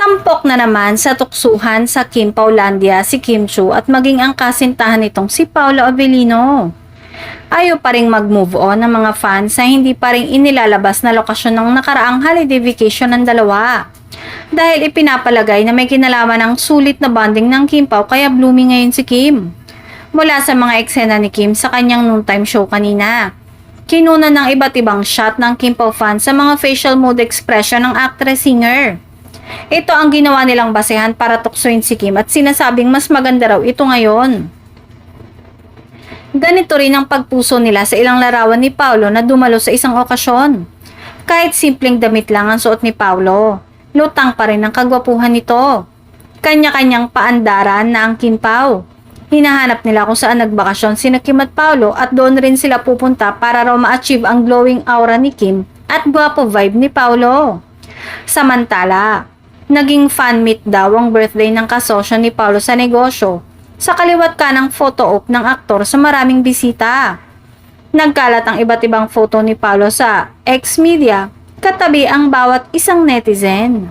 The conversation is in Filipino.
Tampok na naman sa tuksuhan sa Kim Paulandia si Kim Chiu at maging ang kasintahan nitong si Paolo Avellino. Ayaw pa ring mag-move on ng mga fans sa hindi pa ring inilalabas na lokasyon ng nakaraang holiday vacation ng dalawa. Dahil ipinapalagay na may kinalaman ng sulit na bonding ng Kim Pao kaya blooming ngayon si Kim. Mula sa mga eksena ni Kim sa kanyang noontime show kanina. Kinuna ng iba't ibang shot ng Kim Pao fans sa mga facial mood expression ng actress-singer. Ito ang ginawa nilang basehan para tuksoin si Kim at sinasabing mas maganda raw ito ngayon. Ganito rin ang pagpuso nila sa ilang larawan ni Paolo na dumalo sa isang okasyon. Kahit simpleng damit lang ang suot ni Paolo, lutang pa rin ang kagwapuhan nito. Kanya-kanyang paandaran na ang Kim Pao. Hinahanap nila kung saan nagbakasyon sina Kim at Paolo at doon rin sila pupunta para raw ma-achieve ang glowing aura ni Kim at gwapo vibe ni Paolo. Samantala, naging fan meet daw ang birthday ng kasosyo ni Paolo sa negosyo. Sa kaliwat kanang photo op ng aktor sa maraming bisita. Nagkalat ang iba't ibang photo ni Paolo sa X-Media, katabi ang bawat isang netizen.